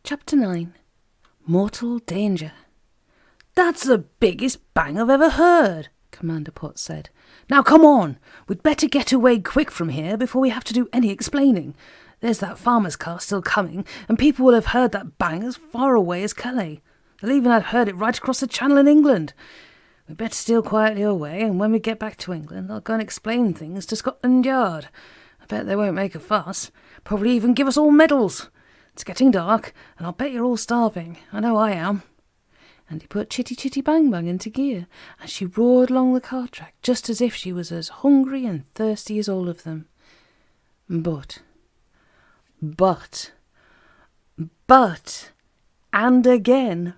Chapter 9. Mortal Danger. "That's the biggest bang I've ever heard," Commander Pott said. "Now come on, we'd better get away quick from here before we have to do any explaining. There's that farmer's car still coming, and people will have heard that bang as far away as Calais. They'll even have heard it right across the channel in England. We'd better steal quietly away, and when we get back to England, I'll go and explain things to Scotland Yard. I bet they won't make a fuss, probably even give us all medals. It's getting dark, and I'll bet you're all starving. I know I am." And he put Chitty Chitty Bang Bang into gear, and she roared along the car track just as if she was as hungry and thirsty as all of them. But, and again,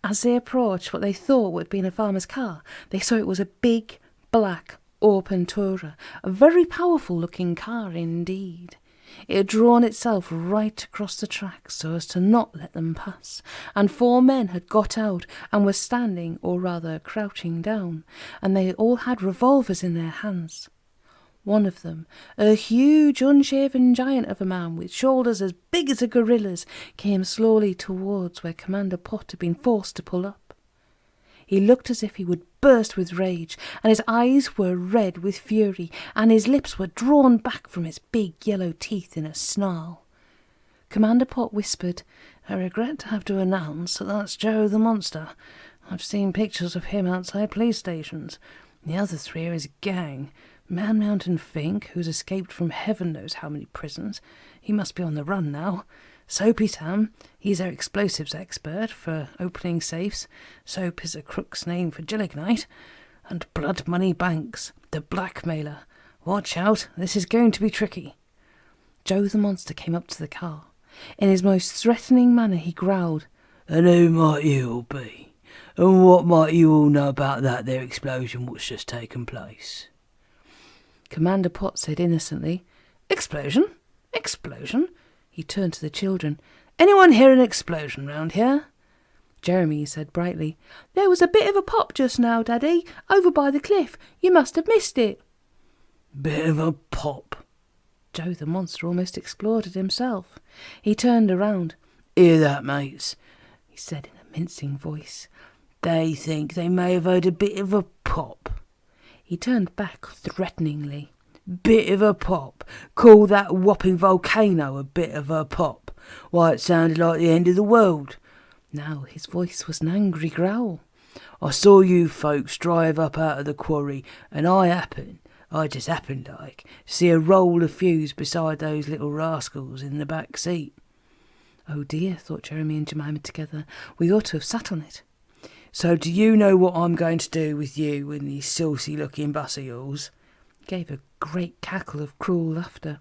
as they approached what they thought would have been a farmer's car, they saw it was a big, black, open tourer, a very powerful-looking car indeed. It had drawn itself right across the track so as to not let them pass, and 4 men had got out and were standing, or rather crouching down, and they all had revolvers in their hands. One of them, a huge unshaven giant of a man with shoulders as big as a gorilla's, came slowly towards where Commander Pott had been forced to pull up. He looked as if he would burst with rage, and his eyes were red with fury, and his lips were drawn back from his big yellow teeth in a snarl. Commander Pott whispered, "I regret to have to announce that that's Joe the Monster. I've seen pictures of him outside police stations. The other 3 are his gang. Man Mountain Fink, who's escaped from heaven knows how many prisons. He must be on the run now. Soapy Sam, he's our explosives expert for opening safes. Soap is a crook's name for gelignite. And Blood Money Banks, the blackmailer. Watch out, this is going to be tricky." Joe the Monster came up to the car. In his most threatening manner he growled, "And who might you all be? And what might you all know about that there explosion what's just taken place?" Commander Pott said innocently, "Explosion? Explosion?" He turned to the children. "Anyone hear an explosion round here?" Jeremy said brightly, "There was a bit of a pop just now, Daddy, over by the cliff. You must have missed it." "Bit of a pop?" Joe the Monster almost exploded himself. He turned around. "Hear that, mates?" he said in a mincing voice. "They think they may have heard a bit of a pop." He turned back threateningly. "Bit of a pop? Call that whopping volcano a bit of a pop? Why, it sounded like the end of the world." Now his voice was an angry growl. "I saw you folks drive up out of the quarry, and I just happened to see a roll of fuse beside those little rascals in the back seat." "Oh dear," thought Jeremy and Jemima together, "we ought to have sat on it." "So do you know what I'm going to do with you and these saucy-looking bus of yours?" He gave a great cackle of cruel laughter.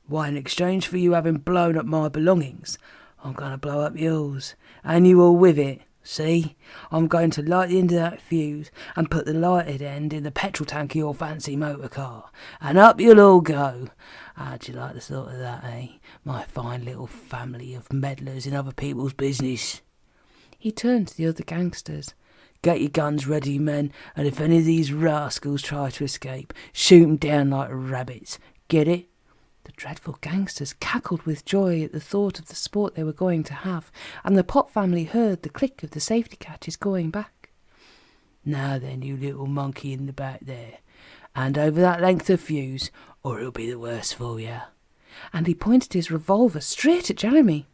"Why, in exchange for you having blown up my belongings, I'm going to blow up yours, and you all with it. See? I'm going to light the end of that fuse and put the lighted end in the petrol tank of your fancy motor car, and up you'll all go. How'd you like the thought of that, eh? My fine little family of meddlers in other people's business." He turned to the other gangsters. "Get your guns ready, men, and if any of these rascals try to escape, shoot 'em down like rabbits. Get it?" The dreadful gangsters cackled with joy at the thought of the sport they were going to have, and the Pott family heard the click of the safety catches going back. "Now then, you little monkey in the back there, hand over that length of fuse, or it'll be the worse for you." And he pointed his revolver straight at Jeremy.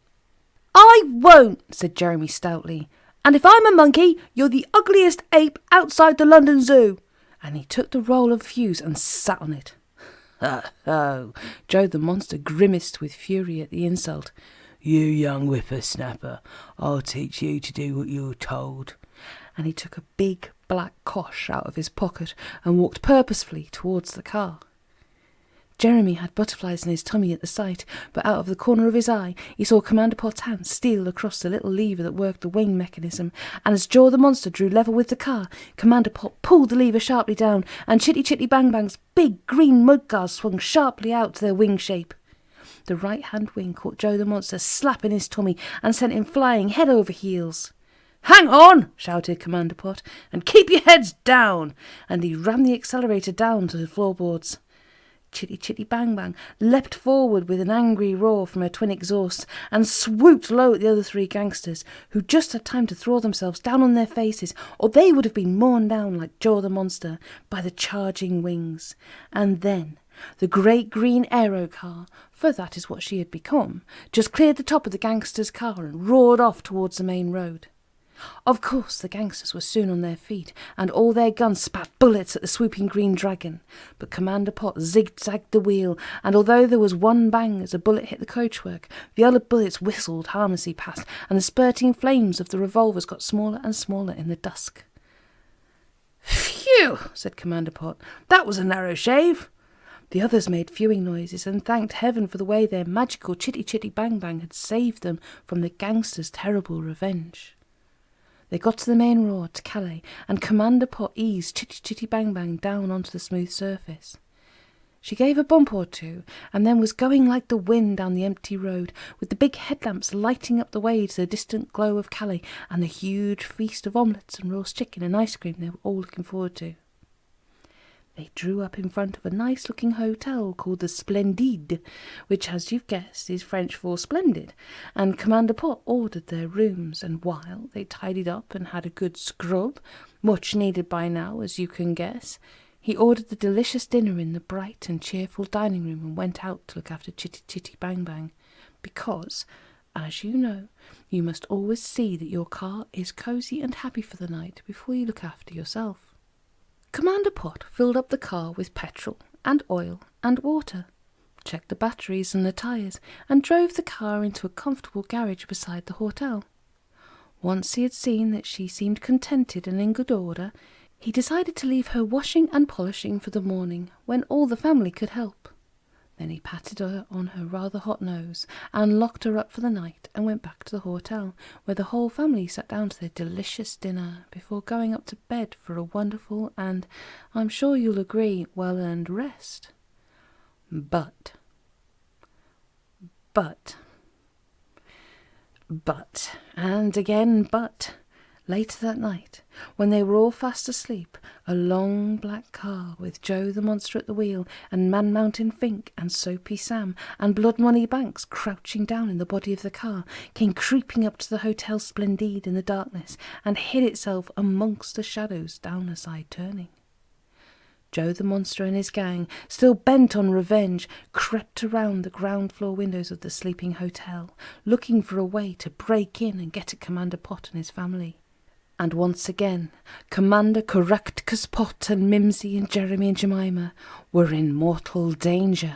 "I won't," said Jeremy stoutly. "And if I'm a monkey, you're the ugliest ape outside the London Zoo." And he took the roll of fuse and sat on it. "Oh!" Joe the Monster grimaced with fury at the insult. "You young whippersnapper, I'll teach you to do what you're told." And he took a big black cosh out of his pocket and walked purposefully towards the car. Jeremy had butterflies in his tummy at the sight, but out of the corner of his eye he saw Commander Pott's hand steal across the little lever that worked the wing mechanism, and as Joe the Monster drew level with the car, Commander Pott pulled the lever sharply down, and Chitty Chitty Bang Bang's big green mudguards swung sharply out to their wing shape. The right-hand wing caught Joe the Monster slap in his tummy and sent him flying head over heels. "Hang on!" shouted Commander Pott, "and keep your heads down!" And he rammed the accelerator down to the floorboards. Chitty Chitty Bang Bang leapt forward with an angry roar from her twin exhausts and swooped low at the other three gangsters, who just had time to throw themselves down on their faces, or they would have been mown down like Jaw the monster by the charging wings. And then the great green aero car, for that is what she had become, just cleared the top of the gangsters' car and roared off towards the main road. Of course, the gangsters were soon on their feet, and all their guns spat bullets at the swooping green dragon. But Commander Pott zigzagged the wheel, and although there was one bang as a bullet hit the coachwork, the other bullets whistled harmlessly past, and the spurting flames of the revolvers got smaller and smaller in the dusk. "Phew!" said Commander Pott. "That was a narrow shave." The others made fewing noises and thanked heaven for the way their magical Chitty Chitty Bang Bang had saved them from the gangsters' terrible revenge. They got to the main road to Calais, and Commander Pott eased Chitty Chitty Bang Bang down onto the smooth surface. She gave a bump or two, and then was going like the wind down the empty road, with the big headlamps lighting up the way to the distant glow of Calais and the huge feast of omelettes and roast chicken and ice cream they were all looking forward to. They drew up in front of a nice-looking hotel called the Splendide, which, as you've guessed, is French for splendid, and Commander Pott ordered their rooms, and while they tidied up and had a good scrub, much needed by now, as you can guess, he ordered the delicious dinner in the bright and cheerful dining room and went out to look after Chitty Chitty Bang Bang, because, as you know, you must always see that your car is cosy and happy for the night before you look after yourself. Commander Pott filled up the car with petrol and oil and water, checked the batteries and the tyres, and drove the car into a comfortable garage beside the hotel. Once he had seen that she seemed contented and in good order, he decided to leave her washing and polishing for the morning, when all the family could help. Then he patted her on her rather hot nose and locked her up for the night and went back to the hotel, where the whole family sat down to their delicious dinner before going up to bed for a wonderful and, I'm sure you'll agree, well-earned rest. But, and again but, later that night, when they were all fast asleep, a long black car with Joe the Monster at the wheel and Man Mountain Fink and Soapy Sam and Blood Money Banks crouching down in the body of the car came creeping up to the Hotel Splendide in the darkness and hid itself amongst the shadows down a side turning. Joe the Monster and his gang, still bent on revenge, crept around the ground floor windows of the sleeping hotel, looking for a way to break in and get at Commander Pott and his family. And once again, Commander Caractus Pott and Mimsy and Jeremy and Jemima were in mortal danger.